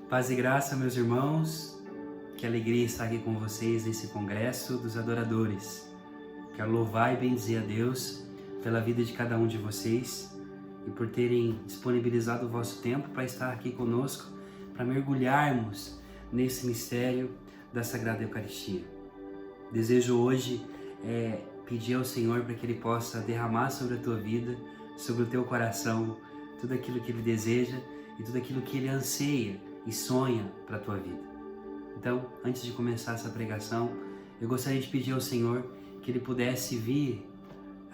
Paz e graça, meus irmãos. Que alegria estar aqui com vocês nesse congresso dos adoradores. Quero louvar e bendizer a Deus pela vida de cada um de vocês e por terem disponibilizado o vosso tempo para estar aqui conosco, para mergulharmos nesse mistério da Sagrada Eucaristia. Desejo hoje pedir ao Senhor para que Ele possa derramar sobre a tua vida, sobre o teu coração, tudo aquilo que Ele deseja e tudo aquilo que Ele anseia e sonha para a tua vida. Então, antes de começar essa pregação, eu gostaria de pedir ao Senhor que Ele pudesse vir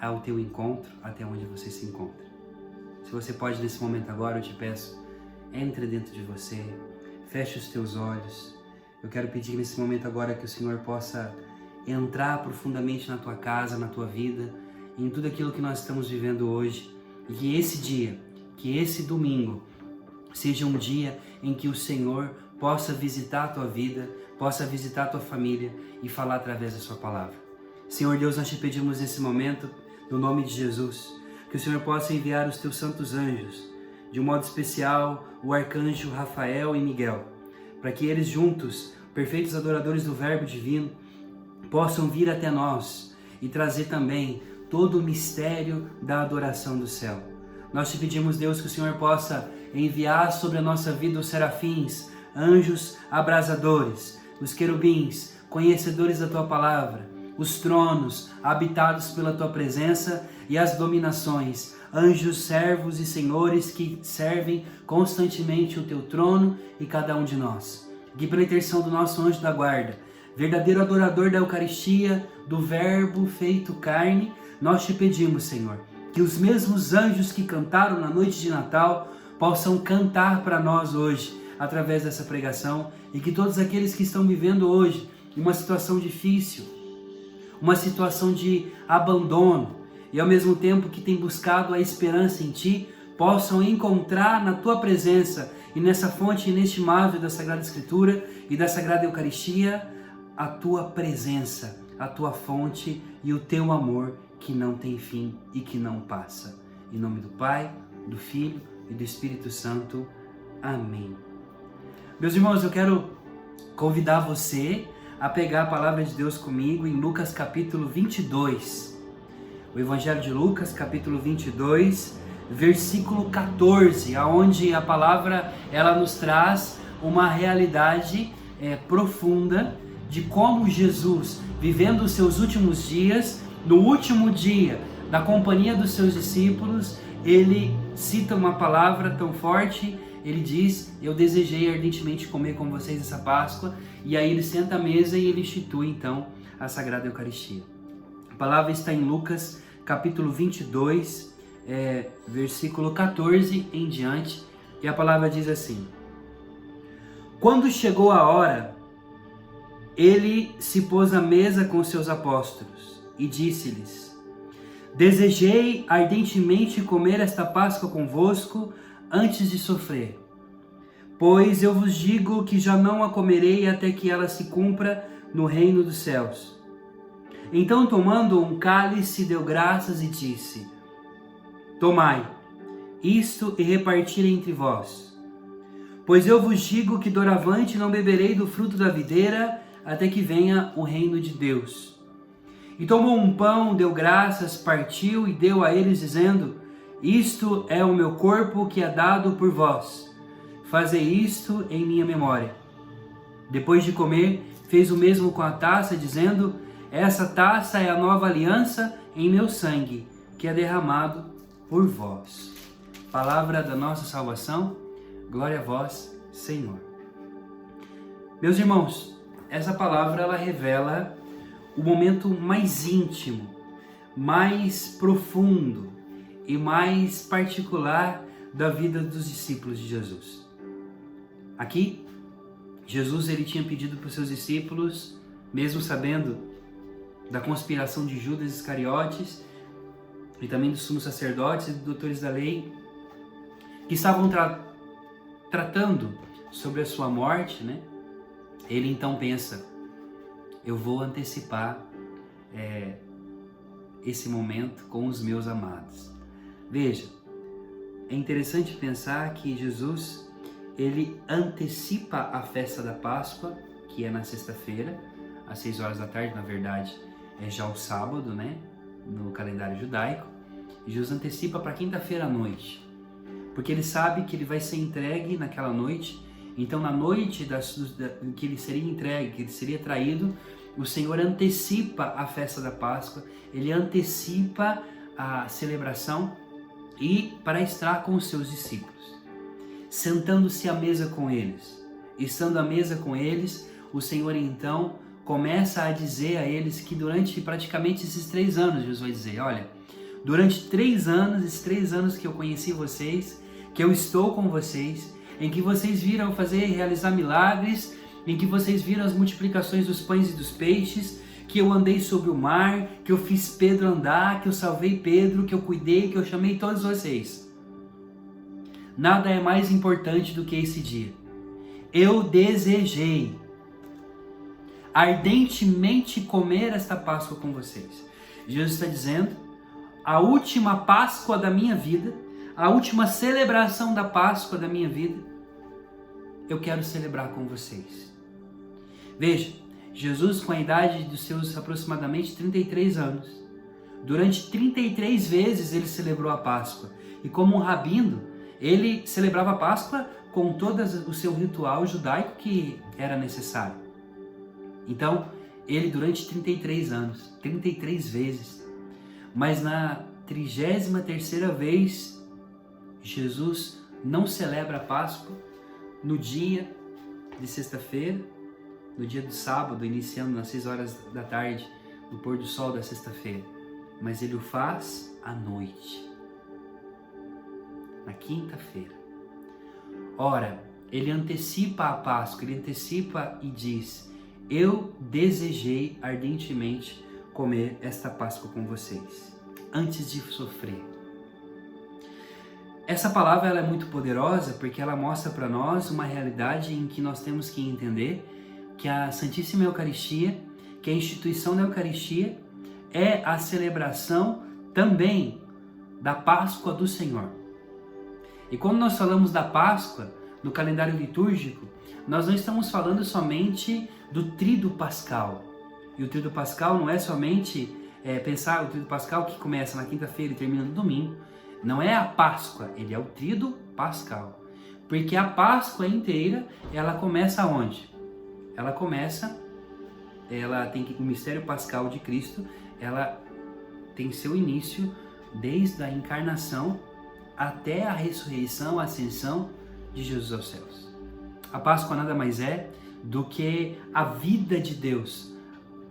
ao teu encontro, até onde você se encontra. Se você pode nesse momento agora, eu te peço, entre dentro de você, feche os teus olhos. Eu quero pedir nesse momento agora que o Senhor possa entrar profundamente na tua casa, na tua vida, em tudo aquilo que nós estamos vivendo hoje, e que esse dia, que esse domingo, seja um dia em que o Senhor possa visitar a tua vida, possa visitar a tua família e falar através da sua palavra. Senhor Deus, nós te pedimos nesse momento, no nome de Jesus, que o Senhor possa enviar os teus santos anjos, de um modo especial o arcanjo Rafael e Miguel, para que eles juntos, perfeitos adoradores do Verbo Divino, possam vir até nós e trazer também todo o mistério da adoração do céu. Nós te pedimos, Deus, que o Senhor possa enviar sobre a nossa vida os serafins, anjos abrasadores, os querubins, conhecedores da tua palavra, os tronos habitados pela tua presença e as dominações, anjos, servos e senhores que servem constantemente o teu trono e cada um de nós. Que pela intercessão do nosso anjo da guarda, verdadeiro adorador da Eucaristia, do Verbo feito carne, nós te pedimos, Senhor, que os mesmos anjos que cantaram na noite de Natal possam cantar para nós hoje, através dessa pregação, e que todos aqueles que estão vivendo hoje em uma situação difícil, uma situação de abandono, e ao mesmo tempo que têm buscado a esperança em Ti, possam encontrar na Tua presença e nessa fonte inestimável da Sagrada Escritura e da Sagrada Eucaristia, a Tua presença, a Tua fonte e o Teu amor que não tem fim e que não passa. Em nome do Pai, do Filho e do Espírito Santo. Amém. Meus irmãos, eu quero convidar você a pegar a palavra de Deus comigo em Lucas capítulo 22. O Evangelho de Lucas capítulo 22, versículo 14, aonde a palavra ela nos traz uma realidade profunda de como Jesus, vivendo os seus últimos dias, no último dia da companhia dos seus discípulos, ele cita uma palavra tão forte, ele diz: eu desejei ardentemente comer com vocês essa Páscoa, e aí ele senta à mesa e ele institui então a Sagrada Eucaristia. A palavra está em Lucas capítulo 22, versículo 14 em diante, e a palavra diz assim: quando chegou a hora, ele se pôs à mesa com seus apóstolos e disse-lhes: desejei ardentemente comer esta Páscoa convosco antes de sofrer. Pois eu vos digo que já não a comerei até que ela se cumpra no reino dos céus. Então, tomando um cálice, deu graças e disse: tomai isto e reparti entre vós. Pois eu vos digo que doravante não beberei do fruto da videira até que venha o reino de Deus. E tomou um pão, deu graças, partiu e deu a eles, dizendo: isto é o meu corpo que é dado por vós. Fazei isto em minha memória. Depois de comer, fez o mesmo com a taça, dizendo: essa taça é a nova aliança em meu sangue, que é derramado por vós. Palavra da nossa salvação, glória a vós, Senhor. Meus irmãos, essa palavra ela revela o momento mais íntimo, mais profundo e mais particular da vida dos discípulos de Jesus. Aqui, Jesus ele tinha pedido para os seus discípulos, mesmo sabendo da conspiração de Judas Iscariotes e também dos sumos sacerdotes e dos doutores da lei, que estavam tratando sobre a sua morte, né? Ele então pensa: eu vou antecipar esse momento com os meus amados. Veja, é interessante pensar que Jesus ele antecipa a festa da Páscoa, que é na sexta-feira, às 6 horas da tarde, na verdade, é já o sábado, né? No calendário judaico. E Jesus antecipa para quinta-feira à noite, porque ele sabe que ele vai ser entregue naquela noite. Então, na noite que ele seria entregue, que ele seria traído, o Senhor antecipa a festa da Páscoa, ele antecipa a celebração e para estar com os seus discípulos, sentando-se à mesa com eles. Estando à mesa com eles, o Senhor então começa a dizer a eles que durante praticamente esses 3 anos, Jesus vai dizer, olha, durante 3 anos, esses 3 anos que eu conheci vocês, que eu estou com vocês, em que vocês viram realizar milagres, em que vocês viram as multiplicações dos pães e dos peixes, que eu andei sobre o mar, que eu fiz Pedro andar, que eu salvei Pedro, que eu cuidei, que eu chamei todos vocês. Nada é mais importante do que esse dia. Eu desejei ardentemente comer esta Páscoa com vocês. Jesus está dizendo, a última Páscoa da minha vida, a última celebração da Páscoa da minha vida, eu quero celebrar com vocês. Veja, Jesus, com a idade dos seus aproximadamente 33 anos, durante 33 vezes ele celebrou a Páscoa. E como um rabino, ele celebrava a Páscoa com todo o seu ritual judaico que era necessário. Então, ele durante 33 anos, 33 vezes, mas na 33ª vez, Jesus não celebra a Páscoa no dia de sexta-feira, no dia do sábado, iniciando nas 6 horas da tarde, no pôr do sol da sexta-feira, mas ele o faz à noite, na quinta-feira. Ora, ele antecipa a Páscoa, ele antecipa e diz, eu desejei ardentemente comer esta Páscoa com vocês, antes de sofrer. Essa palavra ela é muito poderosa porque ela mostra para nós uma realidade em que nós temos que entender que a Santíssima Eucaristia, que a instituição da Eucaristia é a celebração também da Páscoa do Senhor. E quando nós falamos da Páscoa no calendário litúrgico, nós não estamos falando somente do Tríduo Pascal. E o Tríduo Pascal não é somente pensar o Tríduo Pascal que começa na quinta-feira e termina no domingo. Não é a Páscoa, ele é o Tríduo Pascal. Porque a Páscoa inteira, ela começa onde? Ela tem o mistério pascal de Cristo, ela tem seu início desde a encarnação até a ressurreição, a ascensão de Jesus aos céus. A Páscoa nada mais é do que a vida de Deus,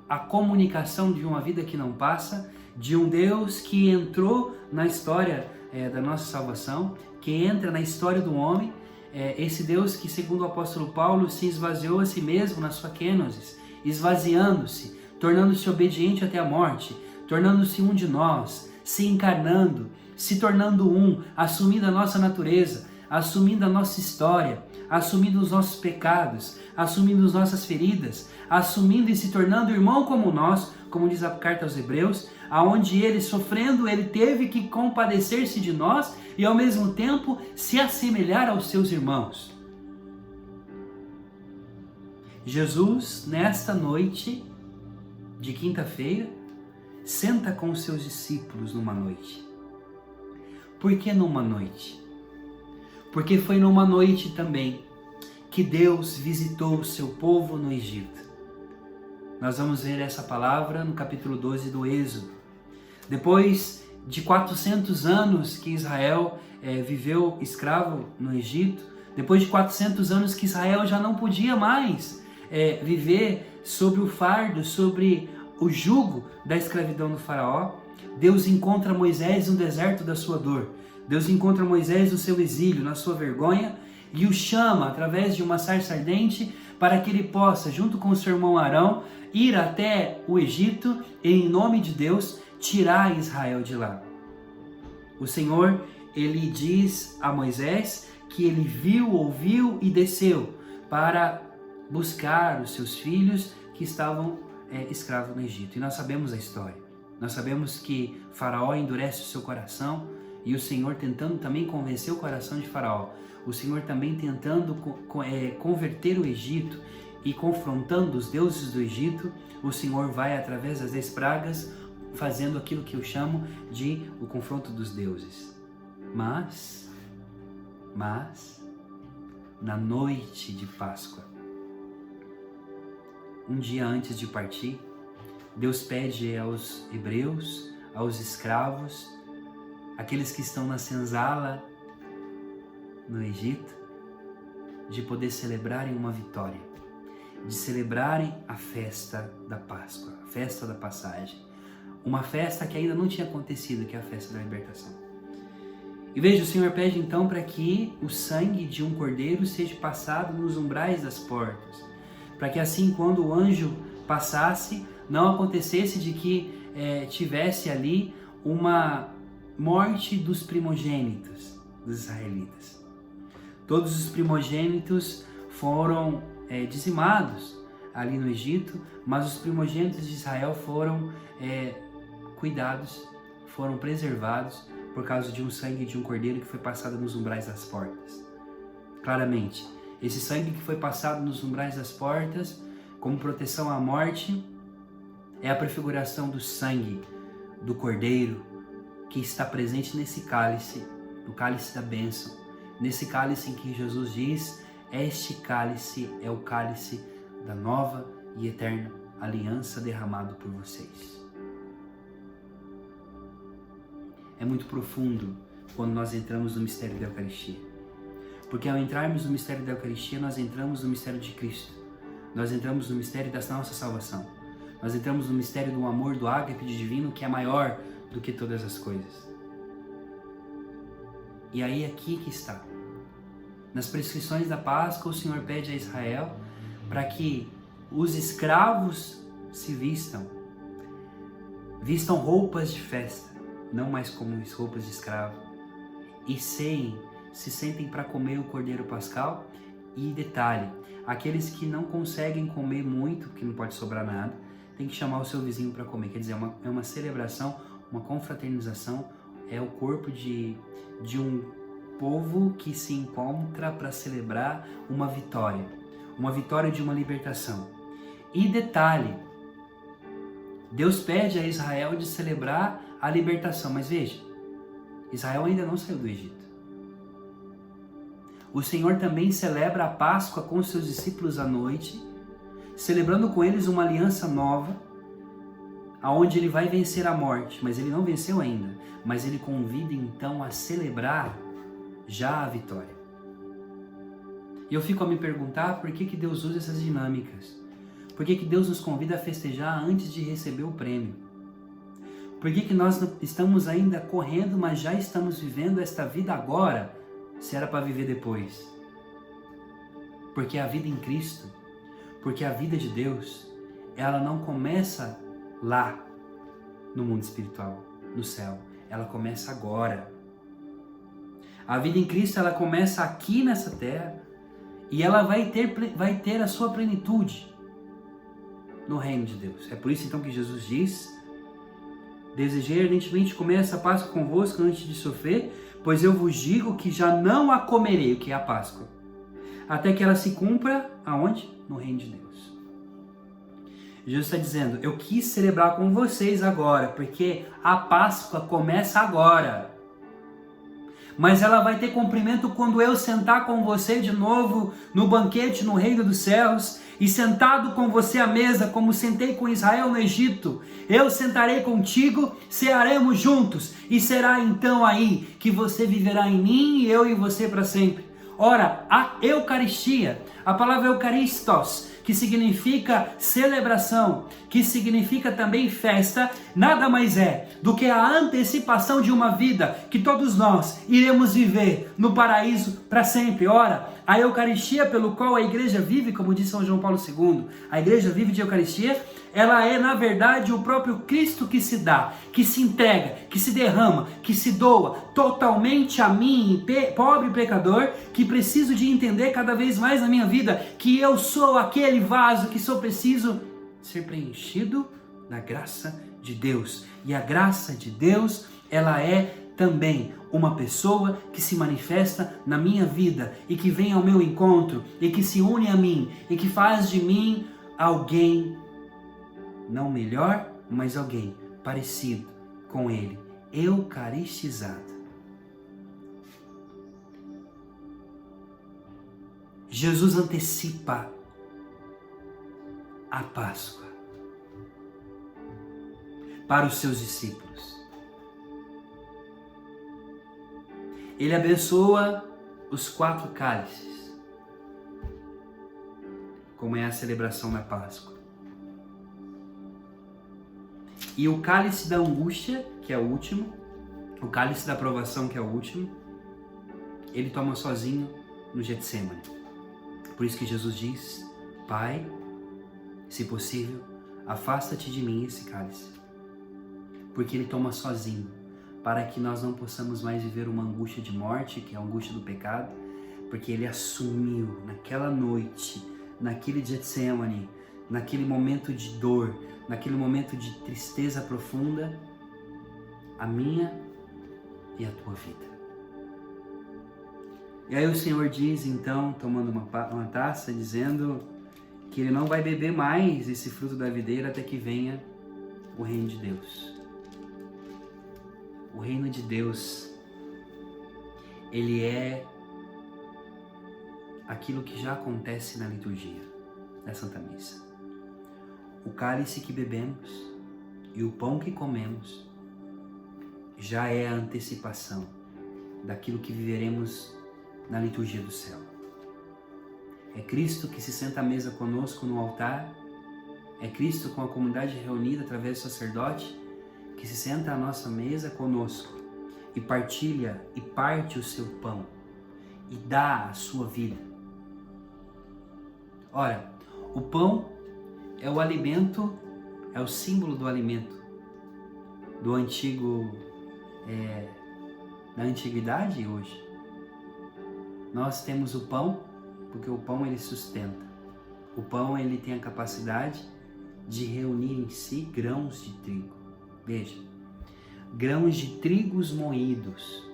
a comunicação de uma vida que não passa, de um Deus que entrou na história da nossa salvação, que entra na história do homem, esse Deus que, segundo o apóstolo Paulo, se esvaziou a si mesmo na sua kenosis, esvaziando-se, tornando-se obediente até a morte, tornando-se um de nós, se encarnando, se tornando um, assumindo a nossa natureza, assumindo a nossa história, assumindo os nossos pecados, assumindo as nossas feridas, assumindo e se tornando irmão como nós, como diz a carta aos Hebreus, aonde ele, sofrendo, ele teve que compadecer-se de nós e ao mesmo tempo se assemelhar aos seus irmãos. Jesus, nesta noite de quinta-feira, senta com os seus discípulos numa noite. Por que numa noite? Porque foi numa noite também que Deus visitou o seu povo no Egito. Nós vamos ver essa palavra no capítulo 12 do Êxodo. Depois de 400 anos que Israel viveu escravo no Egito, depois de 400 anos que Israel já não podia mais viver sobre o fardo, sobre o jugo da escravidão do faraó, Deus encontra Moisés no deserto da sua dor. Deus encontra Moisés no seu exílio, na sua vergonha, e o chama através de uma sarça ardente para que ele possa, junto com o seu irmão Arão, ir até o Egito e, em nome de Deus, tirar Israel de lá. O Senhor, ele diz a Moisés que ele viu, ouviu e desceu para buscar os seus filhos que estavam escravos no Egito. E nós sabemos a história. Nós sabemos que Faraó endurece o seu coração E o Senhor tentando também convencer o coração de Faraó. O Senhor também tentando converter o Egito e confrontando os deuses do Egito. O Senhor vai, através das 10 pragas, fazendo aquilo que eu chamo de o confronto dos deuses. Mas, na noite de Páscoa, um dia antes de partir, Deus pede aos hebreus, aos escravos, aqueles que estão na senzala no Egito, de poder celebrarem uma vitória, de celebrarem a festa da Páscoa, a festa da passagem, uma festa que ainda não tinha acontecido, que é a festa da libertação. E veja, o Senhor pede então para que o sangue de um cordeiro seja passado nos umbrais das portas, para que assim, quando o anjo passasse, não acontecesse de que tivesse ali uma morte dos primogênitos dos israelitas. Todos os primogênitos foram dizimados ali no Egito, mas os primogênitos de Israel foram cuidados, foram preservados por causa de um sangue de um cordeiro que foi passado nos umbrais das portas. Claramente, esse sangue que foi passado nos umbrais das portas, como proteção à morte, é a prefiguração do sangue do cordeiro que está presente nesse cálice, no cálice da bênção, nesse cálice em que Jesus diz: este cálice é o cálice da nova e eterna aliança derramado por vocês. É muito profundo quando nós entramos no mistério da Eucaristia. Porque ao entrarmos no mistério da Eucaristia, nós entramos no mistério de Cristo. Nós entramos no mistério da nossa salvação. Nós entramos no mistério do amor, do ágape divino, que é maior do que todas as coisas. E aí aqui que está. Nas prescrições da Páscoa, o Senhor pede a Israel para que os escravos se vistam roupas de festa, não mais como roupas de escravo, e se sentem para comer o cordeiro pascal. E detalhe, aqueles que não conseguem comer muito, porque não pode sobrar nada, tem que chamar o seu vizinho para comer. Quer dizer, é uma celebração, uma confraternização, é o corpo de um povo que se encontra para celebrar uma vitória de uma libertação. E detalhe, Deus pede a Israel de celebrar a libertação, mas veja, Israel ainda não saiu do Egito. O Senhor também celebra a Páscoa com os seus discípulos à noite, celebrando com eles uma aliança nova, aonde ele vai vencer a morte, mas ele não venceu ainda, mas ele convida então a celebrar já a vitória. E eu fico a me perguntar por que Deus usa essas dinâmicas, por que Deus nos convida a festejar antes de receber o prêmio, por que nós estamos ainda correndo, mas já estamos vivendo esta vida agora, se era para viver depois. Porque a vida em Cristo, porque a vida de Deus, ela não começa lá no mundo espiritual, no céu, ela começa agora. A vida em Cristo, ela começa aqui nessa terra e ela vai ter a sua plenitude no reino de Deus. É por isso então que Jesus diz: desejei ardentemente comer essa Páscoa convosco antes de sofrer, pois eu vos digo que já não a comerei, o que é a Páscoa, até que ela se cumpra, aonde? No reino de Deus. Jesus está dizendo: eu quis celebrar com vocês agora, porque a Páscoa começa agora. Mas ela vai ter cumprimento quando eu sentar com você de novo no banquete no reino dos céus, e sentado com você à mesa, como sentei com Israel no Egito, eu sentarei contigo, cearemos juntos, e será então aí que você viverá em mim e eu em você para sempre. Ora, a Eucaristia, a palavra Eucaristos, que significa celebração, que significa também festa, nada mais é do que a antecipação de uma vida que todos nós iremos viver no paraíso para sempre. Ora, a Eucaristia pelo qual a igreja vive, como disse São João Paulo II, a igreja vive de Eucaristia, ela é na verdade o próprio Cristo que se dá, que se entrega, que se derrama, que se doa totalmente a mim, pobre pecador, que preciso de entender cada vez mais na minha vida que eu sou aquele vaso que só preciso ser preenchido da graça de Deus. E a graça de Deus, ela é também uma pessoa que se manifesta na minha vida e que vem ao meu encontro e que se une a mim e que faz de mim alguém, não melhor, mas alguém parecido com Ele, eucaristizado. Jesus antecipa a Páscoa para os seus discípulos. Ele abençoa os 4 cálices, como é a celebração da Páscoa. E o cálice da angústia, que é o último, o cálice da provação, que é o último, ele toma sozinho no Getsemane. Por isso que Jesus diz: Pai, se possível, afasta-te de mim esse cálice. Porque ele toma sozinho, para que nós não possamos mais viver uma angústia de morte, que é a angústia do pecado, porque ele assumiu naquela noite, naquele Getsemane, naquele momento de dor, naquele momento de tristeza profunda, a minha e a tua vida. E aí o Senhor diz, então, tomando uma taça, dizendo que ele não vai beber mais esse fruto da videira até que venha o reino de Deus. O reino de Deus, ele é aquilo que já acontece na liturgia da Santa Missa. O cálice que bebemos e o pão que comemos já é a antecipação daquilo que viveremos na liturgia do céu. É Cristo que se senta à mesa conosco no altar, é Cristo com a comunidade reunida através do sacerdote, que se senta à nossa mesa conosco e partilha e parte o seu pão e dá a sua vida. Ora, o pão é o alimento, é o símbolo do alimento do antigo, da antiguidade e hoje. Nós temos o pão porque o pão ele sustenta. O pão ele tem a capacidade de reunir em si grãos de trigo. Veja, grãos de trigos moídos.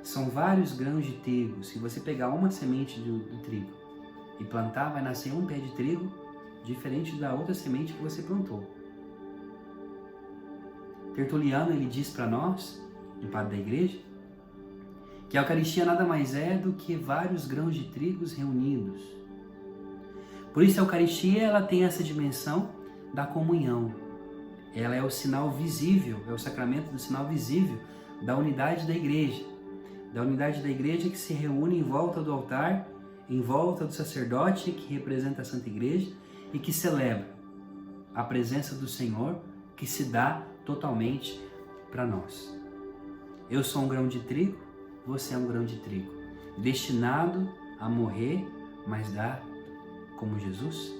São vários grãos de trigo. Se você pegar uma semente do trigo e plantar, vai nascer um pé de trigo diferente da outra semente que você plantou. Tertuliano ele diz para nós, o padre da igreja, que a Eucaristia nada mais é do que vários grãos de trigos reunidos. Por isso a Eucaristia ela tem essa dimensão da comunhão. Ela é o sinal visível, é o sacramento do sinal visível da unidade da igreja. Da unidade da igreja que se reúne em volta do altar, em volta do sacerdote que representa a Santa Igreja e que celebra a presença do Senhor que se dá totalmente para nós. Eu sou um grão de trigo, você é um grão de trigo, destinado a morrer, mas dá, como Jesus,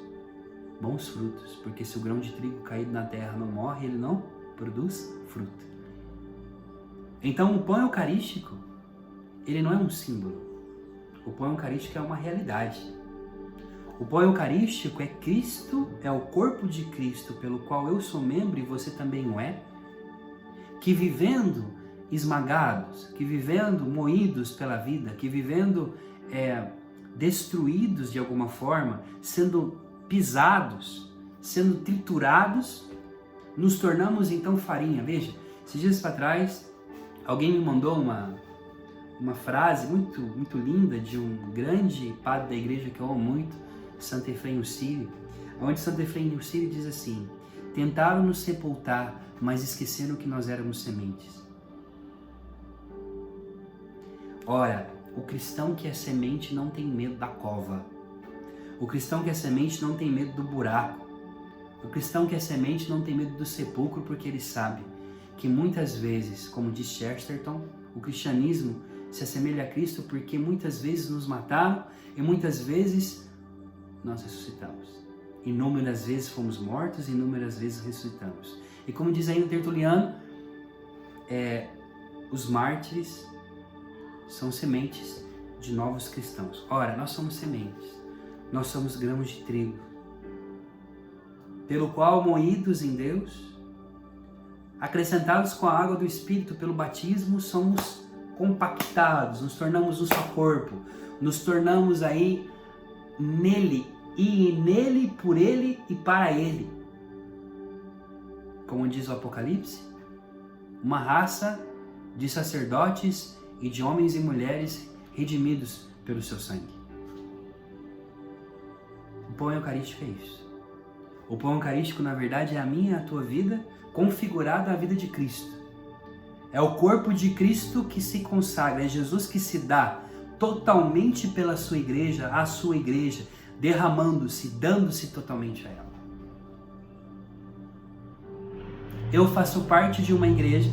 bons frutos, porque se o grão de trigo caído na terra não morre, ele não produz fruto. Então o pão eucarístico, ele não é um símbolo. O pão eucarístico é uma realidade. O pão eucarístico é Cristo, é o corpo de Cristo, pelo qual eu sou membro e você também o é, que vivendo esmagados, que vivendo moídos pela vida, que vivendo destruídos de alguma forma, sendo pisados, sendo triturados, nos tornamos então farinha. Veja, esses dias para trás, alguém me mandou uma frase muito linda de um grande padre da igreja que eu amo muito, Santo Efrém Sírio, onde Santo Efrém Sírio diz assim: tentaram nos sepultar, mas esqueceram que nós éramos sementes. Ora, o cristão que é semente não tem medo da cova. O cristão que é semente não tem medo do buraco. O cristão que é semente não tem medo do sepulcro, porque ele sabe que muitas vezes, como diz Chesterton, o cristianismo se assemelha a Cristo porque muitas vezes nos mataram e muitas vezes nós ressuscitamos. Inúmeras vezes fomos mortos e inúmeras vezes ressuscitamos. E como diz ainda Tertuliano, os mártires são sementes de novos cristãos. Ora, nós somos sementes, nós somos grãos de trigo, pelo qual, moídos em Deus, acrescentados com a água do Espírito pelo batismo, somos compactados, nos tornamos um só corpo, nos tornamos aí nele, e nele, por ele e para ele. Como diz o Apocalipse, uma raça de sacerdotes e de homens e mulheres redimidos pelo seu sangue. O pão eucarístico é isso. O pão eucarístico, na verdade, é a minha e a tua vida configurada à vida de Cristo. É o corpo de Cristo que se consagra, é Jesus que se dá totalmente pela sua igreja, à sua igreja, derramando-se, dando-se totalmente a ela. Eu faço parte de uma igreja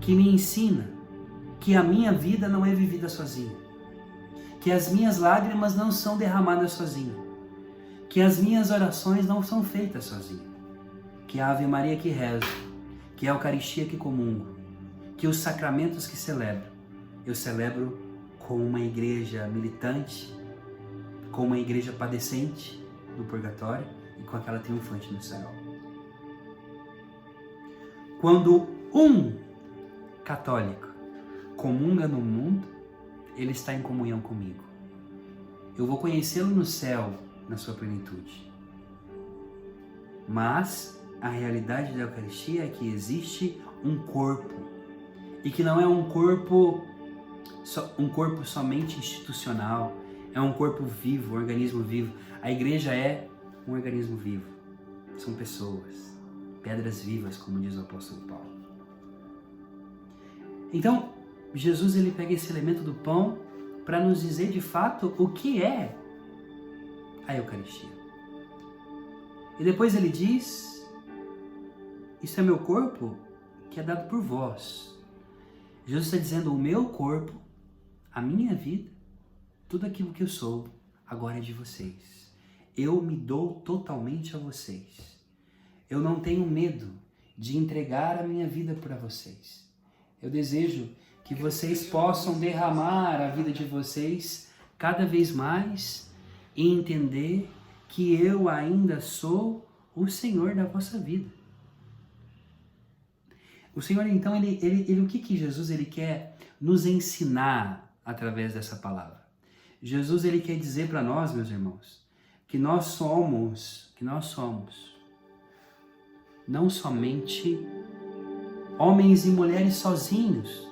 que me ensina que a minha vida não é vivida sozinha, que as minhas lágrimas não são derramadas sozinha, que as minhas orações não são feitas sozinha, que a Ave Maria que rezo, que a Eucaristia que comungo, que os sacramentos que celebro, eu celebro com uma igreja militante, com uma igreja padecente no purgatório e com aquela triunfante no céu. Quando um católico comunga no mundo, ele está em comunhão comigo. Eu vou conhecê-lo no céu, na sua plenitude. Mas a realidade da Eucaristia é que existe um corpo, e que não é um corpo somente institucional, é um corpo vivo, um organismo vivo. A igreja é um organismo vivo, são pessoas, pedras vivas, como diz o apóstolo Paulo. Então, Jesus ele pega esse elemento do pão para nos dizer de fato o que é a Eucaristia. E depois ele diz: isso é meu corpo que é dado por vós. Jesus está dizendo: o meu corpo, a minha vida, tudo aquilo que eu sou, agora é de vocês. Eu me dou totalmente a vocês. Eu não tenho medo de entregar a minha vida para vocês. Eu desejo que vocês possam derramar a vida de vocês cada vez mais e entender que eu ainda sou o Senhor da vossa vida. O Senhor, então, o que Jesus ele quer nos ensinar através dessa palavra? Jesus ele quer dizer para nós, meus irmãos, que nós somos não somente homens e mulheres sozinhos.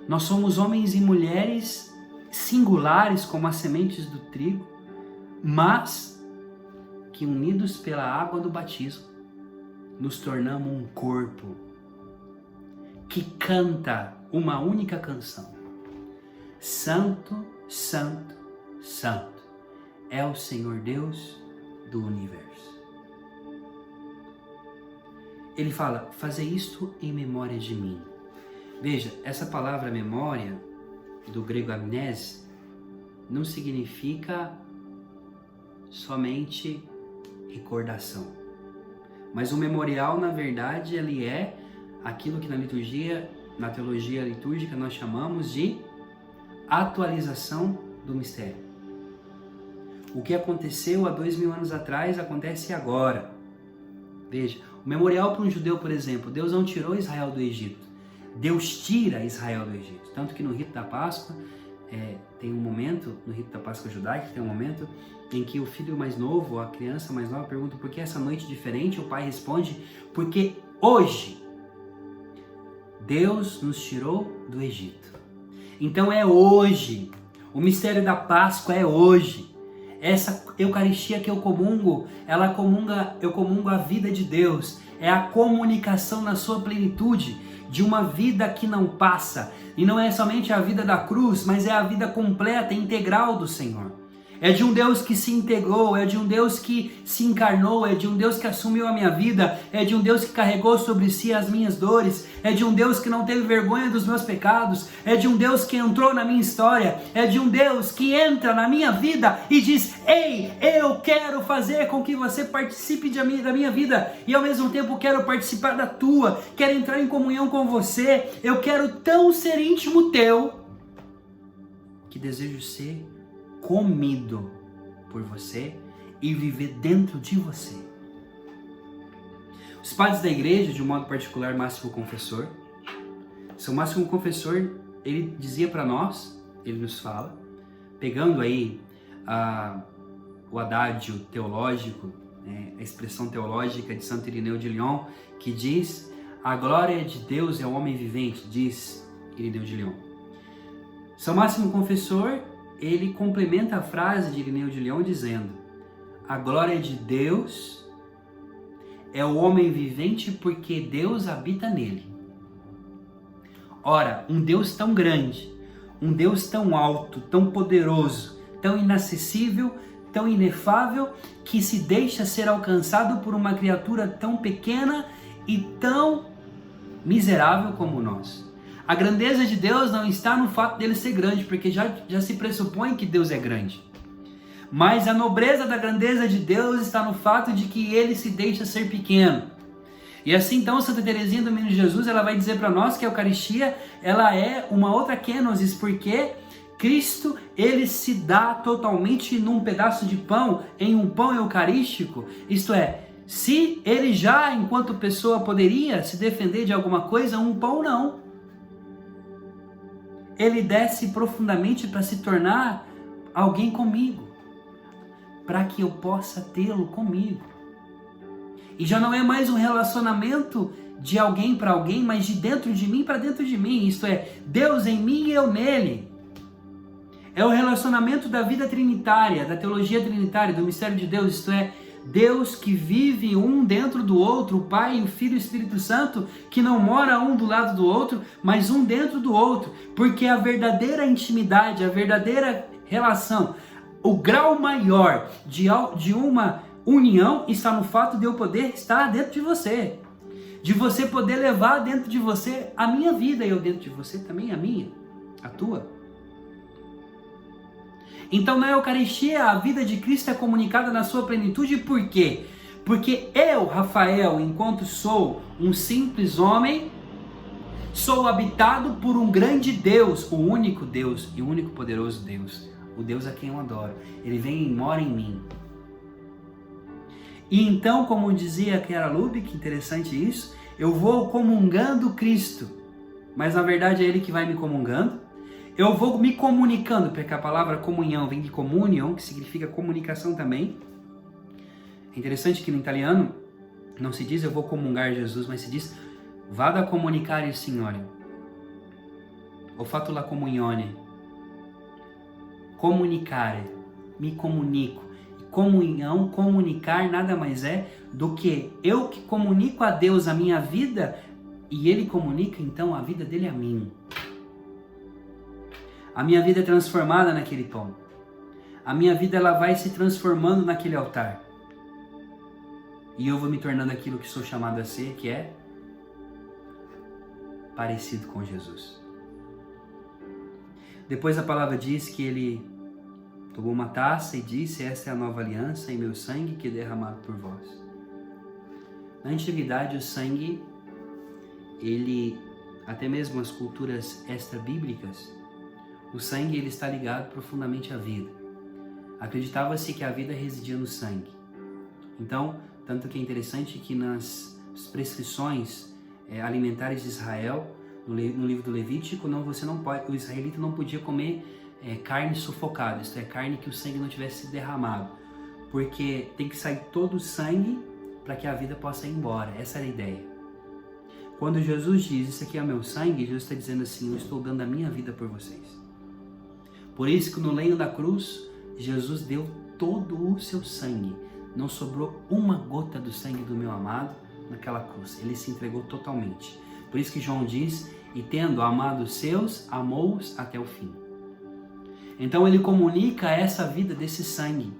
Nós somos homens e mulheres singulares como as sementes do trigo, mas que unidos pela água do batismo, nos tornamos um corpo que canta uma única canção. Santo, Santo, Santo é o Senhor Deus do universo. Ele fala: fazer isto em memória de mim. Veja, essa palavra memória, do grego amnese, não significa somente recordação. Mas o memorial, na verdade, ele é aquilo que na teologia litúrgica, nós chamamos de atualização do mistério. O que aconteceu há 2000 anos atrás, acontece agora. Veja, o memorial para um judeu, por exemplo, Deus não tirou Israel do Egito. Deus tira Israel do Egito. Tanto que no rito da Páscoa, tem um momento, no rito da Páscoa judaica, tem um momento em que o filho mais novo, a criança mais nova, pergunta: por que essa noite diferente? O pai responde: porque hoje Deus nos tirou do Egito. Então é hoje. O mistério da Páscoa é hoje. Essa Eucaristia que eu comungo, eu comungo a vida de Deus. É a comunicação na sua plenitude de uma vida que não passa. E não é somente a vida da cruz, mas é a vida completa, integral do Senhor. É de um Deus que se integrou, é de um Deus que se encarnou, é de um Deus que assumiu a minha vida, é de um Deus que carregou sobre si as minhas dores, é de um Deus que não teve vergonha dos meus pecados, é de um Deus que entrou na minha história, é de um Deus que entra na minha vida e diz: ei, eu quero fazer com que você participe da minha vida e ao mesmo tempo quero participar da tua, quero entrar em comunhão com você, eu quero tão ser íntimo teu que desejo ser comido por você e viver dentro de você. Os padres da igreja, de um modo particular, Máximo Confessor, São Máximo Confessor, ele dizia para nós, ele nos fala, pegando aí o adágio teológico, a expressão teológica de Santo Irineu de Lyon, que diz: a glória de Deus é o homem vivente, diz Irineu de Lyon. São Máximo Confessor, ele complementa a frase de Irineu de Lyon dizendo: a glória de Deus é o homem vivente porque Deus habita nele. Ora, um Deus tão grande, um Deus tão alto, tão poderoso, tão inacessível, tão inefável, que se deixa ser alcançado por uma criatura tão pequena e tão miserável como nós. A grandeza de Deus não está no fato dele ser grande, porque já se pressupõe que Deus é grande. Mas a nobreza da grandeza de Deus está no fato de que ele se deixa ser pequeno. E assim então Santa Teresinha do Menino Jesus, ela vai dizer para nós que a Eucaristia, ela é uma outra kenosis, porque Cristo, ele se dá totalmente num pedaço de pão, em um pão eucarístico. Isto é, se ele já, enquanto pessoa, poderia se defender de alguma coisa, um pão não. Ele desce profundamente para se tornar alguém comigo, para que eu possa tê-lo comigo. E já não é mais um relacionamento de alguém para alguém, mas de dentro de mim para dentro de mim. Isto é, Deus em mim e eu nele. É o relacionamento da vida trinitária, da teologia trinitária, do mistério de Deus. Isto é, Deus que vive um dentro do outro, o Pai, o Filho e o Espírito Santo, que não mora um do lado do outro, mas um dentro do outro. Porque a verdadeira intimidade, a verdadeira relação, o grau maior de uma união está no fato de eu poder estar dentro de você. De você poder levar dentro de você a minha vida e eu dentro de você também a minha, a tua. Então na Eucaristia a vida de Cristo é comunicada na sua plenitude. Por quê? Porque eu, Rafael, enquanto sou um simples homem, sou habitado por um grande Deus, o único Deus e o único poderoso Deus, o Deus a quem eu adoro. Ele vem e mora em mim. E então, como dizia Chiara Lubick, interessante isso, eu vou comungando Cristo, mas na verdade é Ele que vai me comungando. Eu vou me comunicando, porque a palavra comunhão vem de communion, que significa comunicação também. É interessante que no italiano não se diz eu vou comungar Jesus, mas se diz vado a comunicare il Signore. Ho fatto la comunione. Comunicare, me comunico. Comunhão, comunicar nada mais é do que eu que comunico a Deus a minha vida e Ele comunica então a vida dele a mim. A minha vida é transformada naquele pão. A minha vida ela vai se transformando naquele altar. E eu vou me tornando aquilo que sou chamado a ser, que é parecido com Jesus. Depois a palavra diz que ele tomou uma taça e disse: esta é a nova aliança em meu sangue que é derramado por vós. Na antiguidade o sangue, ele, até mesmo as culturas extra-bíblicas, o sangue ele está ligado profundamente à vida. Acreditava-se que a vida residia no sangue. Então, tanto que é interessante que nas prescrições alimentares de Israel, no livro do Levítico, o israelita não podia comer carne sufocada, isto é, carne que o sangue não tivesse derramado, porque tem que sair todo o sangue para que a vida possa ir embora. Essa era a ideia. Quando Jesus diz, isso aqui é meu sangue, Jesus está dizendo assim, eu estou dando a minha vida por vocês. Por isso que no lenho da cruz, Jesus deu todo o seu sangue, não sobrou uma gota do sangue do meu amado naquela cruz, ele se entregou totalmente. Por isso que João diz, e tendo amado os seus, amou-os até o fim. Então ele comunica essa vida desse sangue.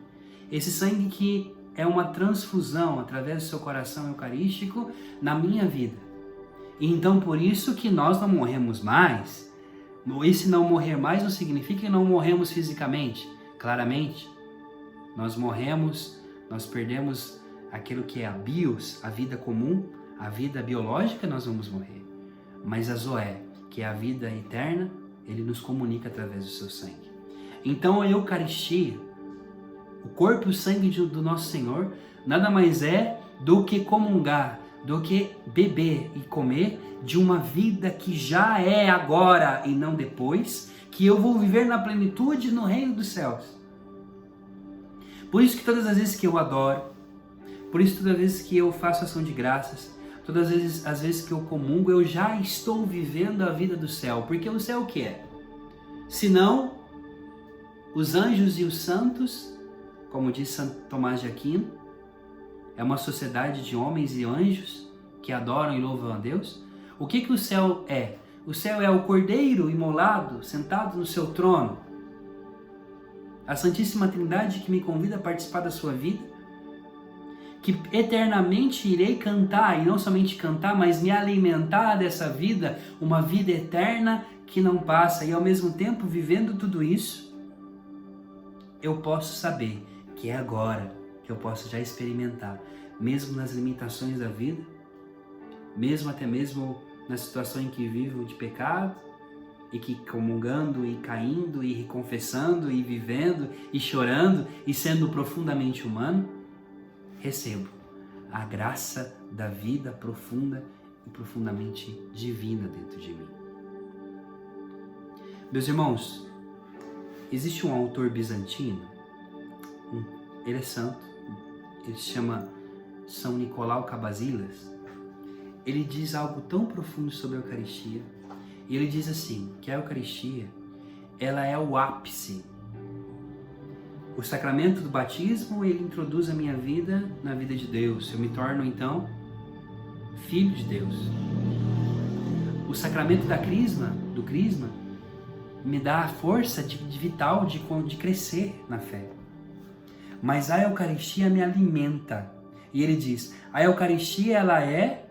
Esse sangue que é uma transfusão através do seu coração eucarístico na minha vida. E então por isso que nós não morremos mais. Esse não morrer mais não significa que não morremos fisicamente. Claramente, nós morremos, nós perdemos aquilo que é a bios, a vida comum, a vida biológica, nós vamos morrer. Mas a zoé, que é a vida eterna, ele nos comunica através do seu sangue. Então a Eucaristia, o corpo e o sangue do nosso Senhor, nada mais é do que comungar, do que beber e comer de uma vida que já é agora e não depois, que eu vou viver na plenitude no reino dos céus. Por isso que todas as vezes que eu adoro, por isso todas as vezes que eu faço ação de graças, todas as vezes que eu comungo, eu já estou vivendo a vida do céu. Porque o céu o que é? Senão os anjos e os santos, como diz Santo Tomás de Aquino, é uma sociedade de homens e anjos que adoram e louvam a Deus. O que o céu é? O céu é o Cordeiro imolado, sentado no seu trono. A Santíssima Trindade que me convida a participar da sua vida, que eternamente irei cantar, e não somente cantar, mas me alimentar dessa vida, uma vida eterna que não passa, e ao mesmo tempo, vivendo tudo isso, eu posso saber que é agora que eu posso já experimentar, mesmo nas limitações da vida, mesmo até mesmo na situação em que vivo de pecado, e que comungando e caindo e reconfessando e vivendo e chorando e sendo profundamente humano, recebo a graça da vida profunda e profundamente divina dentro de mim. Meus irmãos, existe um autor bizantino, ele é santo, ele se chama São Nicolau Cabasilas. Ele diz algo tão profundo sobre a Eucaristia, e ele diz assim, que a Eucaristia, ela é o ápice. O sacramento do batismo, ele introduz a minha vida na vida de Deus. Eu me torno, então, filho de Deus. O sacramento do crisma, me dá a força vital de crescer na fé. Mas a Eucaristia me alimenta. E ele diz, a Eucaristia, ela é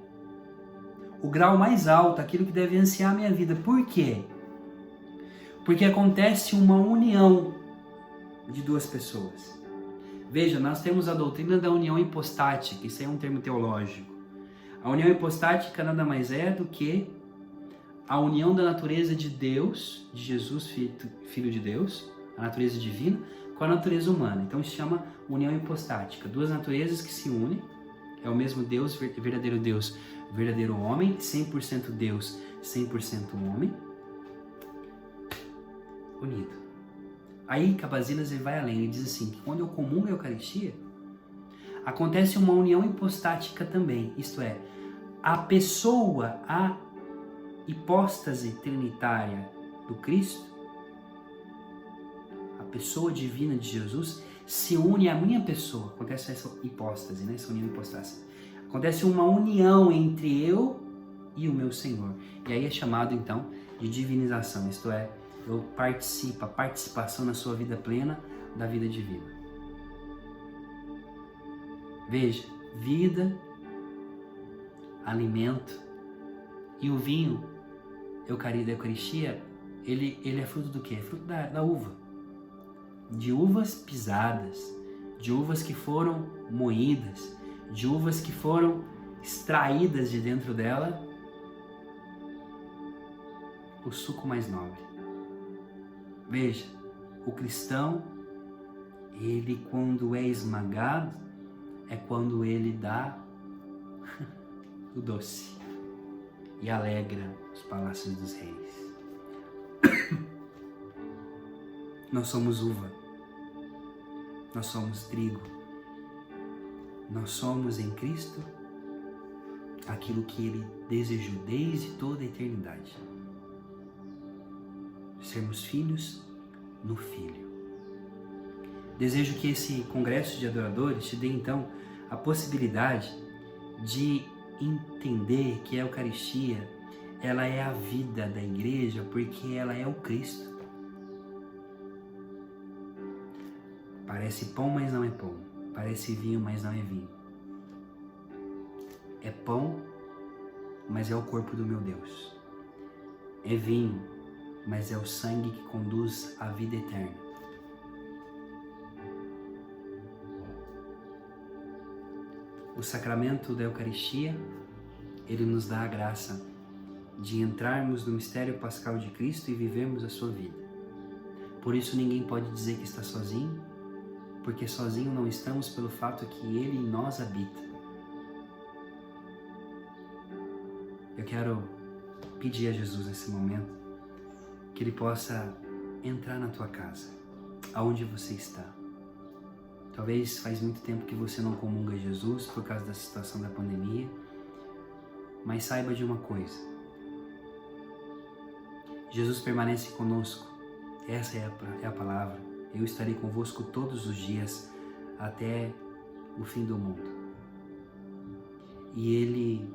o grau mais alto, aquilo que deve ansiar a minha vida. Por quê? Porque acontece uma união de duas pessoas. Veja, nós temos a doutrina da união hipostática, isso é um termo teológico. A união hipostática nada mais é do que a união da natureza de Deus, de Jesus, Filho de Deus, a natureza divina, com a natureza humana. Então isso se chama união hipostática. Duas naturezas que se unem, é o mesmo Deus, verdadeiro homem, 100% Deus, 100% homem, unido. Aí Cabasilas ele vai além, ele diz assim, que quando eu comungo a Eucaristia, acontece uma união hipostática também, isto é, a pessoa, a hipóstase trinitária do Cristo, a pessoa divina de Jesus, se une à minha pessoa. Acontece essa hipóstase, essa união hipostática. Acontece uma união entre eu e o meu Senhor. E aí é chamado então de divinização, isto é, eu participo, a participação na sua vida plena da vida divina. Veja, vida, alimento e o vinho da Eucaristia, ele é fruto do quê? É fruto da uva. De uvas pisadas, de uvas que foram moídas, de uvas que foram extraídas de dentro dela o suco mais nobre. Veja, o cristão, ele quando é esmagado, é quando ele dá o doce e alegra os palácios dos reis. Nós somos uva, nós somos trigo, nós somos em Cristo aquilo que Ele desejou desde toda a eternidade. Sermos filhos no Filho. Desejo que esse congresso de adoradores te dê então a possibilidade de entender que a Eucaristia, ela é a vida da igreja porque ela é o Cristo. Parece pão, mas não é pão. Parece vinho, mas não é vinho. É pão, mas é o corpo do meu Deus. É vinho, mas é o sangue que conduz à vida eterna. O sacramento da Eucaristia, ele nos dá a graça de entrarmos no mistério pascal de Cristo e vivermos a sua vida. Por isso ninguém pode dizer que está sozinho, porque sozinho não estamos pelo fato que Ele em nós habita. eu quero pedir a Jesus nesse momento que Ele possa entrar na tua casa, aonde você está. Talvez faz muito tempo que você não comunga Jesus por causa da situação da pandemia, mas saiba de uma coisa: Jesus permanece conosco. Essa é a palavra. Eu estarei convosco todos os dias até o fim do mundo. E Ele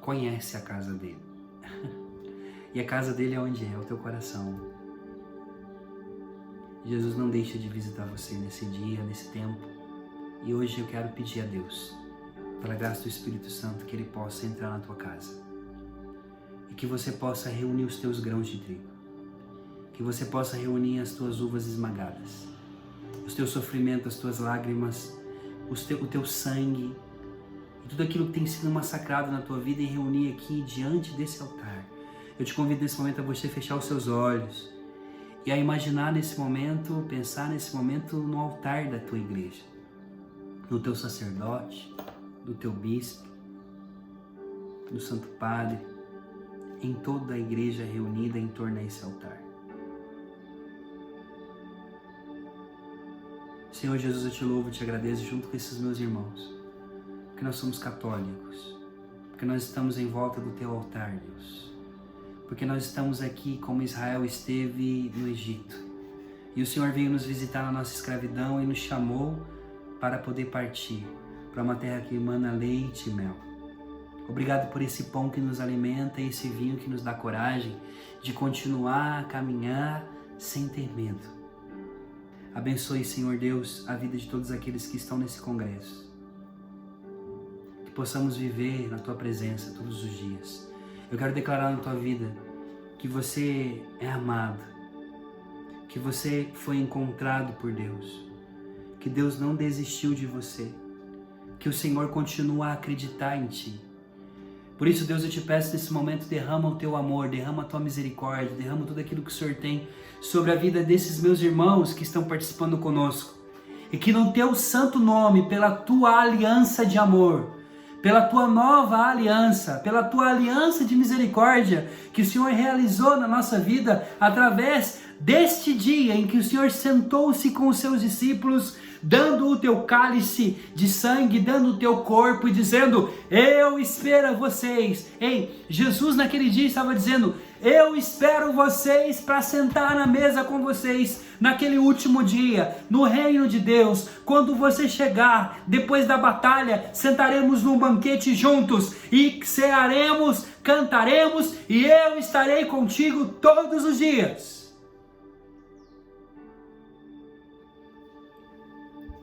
conhece a casa dele. E a casa dele é onde é? O teu coração. Jesus não deixa de visitar você nesse dia, nesse tempo. E hoje eu quero pedir a Deus, pela graça do Espírito Santo, que Ele possa entrar na tua casa. E que você possa reunir os teus grãos de trigo. Que você possa reunir as tuas uvas esmagadas. Os teus sofrimentos, as tuas lágrimas, o teu sangue. E tudo aquilo que tem sido massacrado na tua vida e reunir aqui diante desse altar. Eu te convido nesse momento a você fechar os seus olhos e a imaginar nesse momento, pensar nesse momento no altar da tua igreja, no teu sacerdote, do teu bispo, do Santo Padre, em toda a igreja reunida em torno a esse altar. Senhor Jesus, eu te louvo e te agradeço junto com esses meus irmãos, porque nós somos católicos, porque nós estamos em volta do teu altar, Deus. Porque nós estamos aqui como Israel esteve no Egito. E o Senhor veio nos visitar na nossa escravidão e nos chamou para poder partir para uma terra que emana leite e mel. Obrigado por esse pão que nos alimenta e esse vinho que nos dá coragem de continuar a caminhar sem ter medo. Abençoe, Senhor Deus, a vida de todos aqueles que estão nesse congresso. Que possamos viver na Tua presença todos os dias. Eu quero declarar na tua vida que você é amado, que você foi encontrado por Deus, que Deus não desistiu de você, que o Senhor continua a acreditar em ti. Por isso, Deus, eu te peço nesse momento, derrama o teu amor, derrama a tua misericórdia, derrama tudo aquilo que o Senhor tem sobre a vida desses meus irmãos que estão participando conosco. E que no teu santo nome, pela tua aliança de amor, pela tua nova aliança, pela tua aliança de misericórdia que o Senhor realizou na nossa vida através deste dia em que o Senhor sentou-se com os seus discípulos, dando o teu cálice de sangue, dando o teu corpo e dizendo: eu espero vocês. Ei, Jesus naquele dia estava dizendo: eu espero vocês para sentar na mesa com vocês naquele último dia, no reino de Deus. Quando você chegar, depois da batalha, sentaremos num banquete juntos e cearemos, cantaremos e eu estarei contigo todos os dias.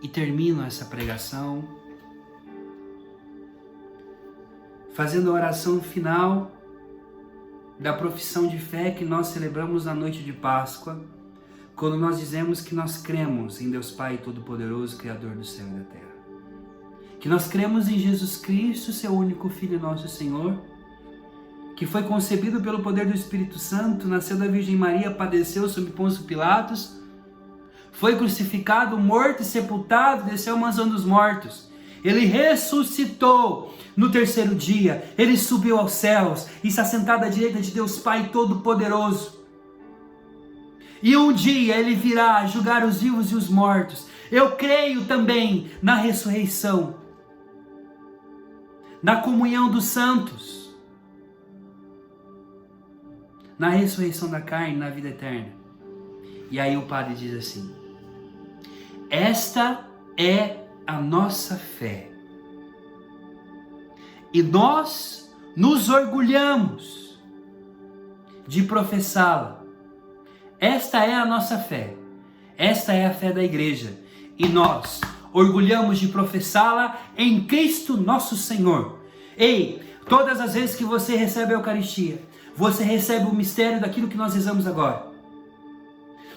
E termino essa pregação fazendo a oração final da profissão de fé que nós celebramos na noite de Páscoa, quando nós dizemos que nós cremos em Deus Pai Todo-Poderoso, Criador do céu e da terra. Que nós cremos em Jesus Cristo, seu único Filho, nosso Senhor, que foi concebido pelo poder do Espírito Santo, nasceu da Virgem Maria, padeceu sob Pôncio Pilatos, foi crucificado, morto e sepultado, desceu ao mansão dos mortos. Ele ressuscitou no terceiro dia, ele subiu aos céus e está sentado à direita de Deus Pai Todo-Poderoso. E um dia ele virá julgar os vivos e os mortos. Eu creio também na ressurreição, na comunhão dos santos, na ressurreição da carne, na vida eterna. E aí o padre diz assim: esta é a nossa fé. E nós nos orgulhamos de professá-la. Esta é a nossa fé. Esta é a fé da igreja. E nós orgulhamos de professá-la em Cristo nosso Senhor. Ei, todas as vezes que você recebe a Eucaristia, você recebe o mistério daquilo que nós rezamos agora.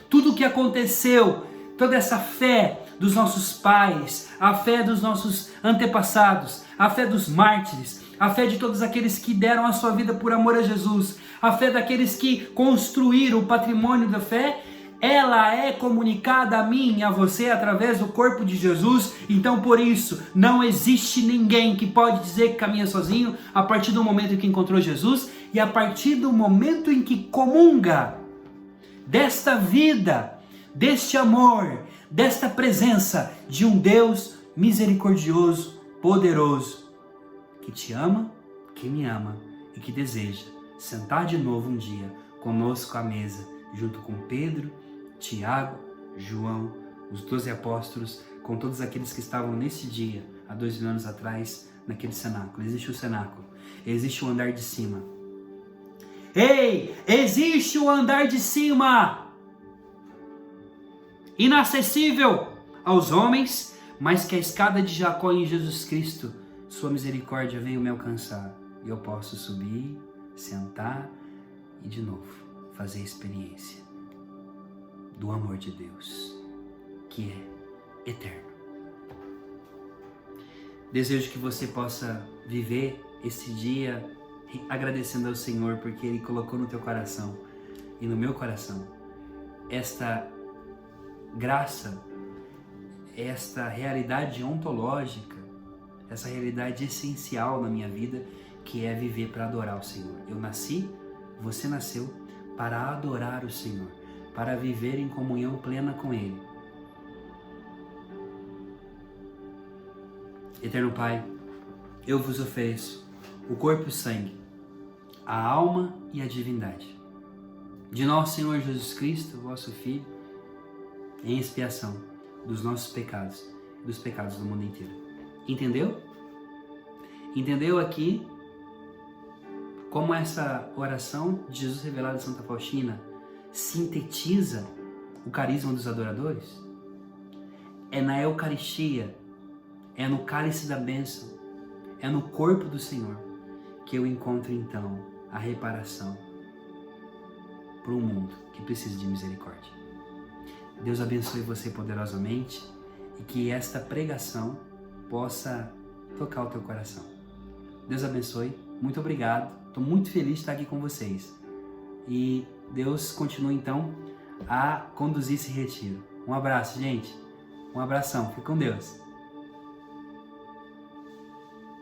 Tudo o que aconteceu, toda essa fé dos nossos pais, a fé dos nossos antepassados, a fé dos mártires, a fé de todos aqueles que deram a sua vida por amor a Jesus, a fé daqueles que construíram o patrimônio da fé, ela é comunicada a mim e a você através do corpo de Jesus. Então, por isso, não existe ninguém que pode dizer que caminha sozinho a partir do momento em que encontrou Jesus e a partir do momento em que comunga desta vida, deste amor, desta presença de um Deus misericordioso, poderoso, que te ama, que me ama e que deseja sentar de novo um dia conosco à mesa, junto com Pedro, Tiago, João, os 12 apóstolos, com todos aqueles que estavam nesse dia, há 2000 anos atrás, naquele cenáculo. Existe o cenáculo, existe o andar de cima. Ei, existe o andar de cima, inacessível aos homens, mas que a escada de Jacó em Jesus Cristo, sua misericórdia veio me alcançar. E eu posso subir, sentar e de novo fazer a experiência do amor de Deus, que é eterno. Desejo que você possa viver esse dia agradecendo ao Senhor, porque Ele colocou no teu coração e no meu coração esta graça, esta realidade ontológica, essa realidade essencial na minha vida, que é viver para adorar o Senhor. Eu nasci, você nasceu para adorar o Senhor, para viver em comunhão plena com Ele. Eterno Pai, eu vos ofereço o corpo e o sangue, a alma e a divindade de nosso Senhor Jesus Cristo, vosso Filho, em expiação dos nossos pecados e dos pecados do mundo inteiro. Entendeu? Entendeu aqui como essa oração de Jesus revelado em Santa Faustina sintetiza o carisma dos adoradores? É na Eucaristia, é no cálice da bênção, é no corpo do Senhor que eu encontro então a reparação para um mundo que precisa de misericórdia. Deus abençoe você poderosamente e que esta pregação possa tocar o teu coração. Deus abençoe, muito obrigado, estou muito feliz de estar aqui com vocês. E Deus continue então a conduzir esse retiro. Um abraço, gente, um abração, fique com Deus.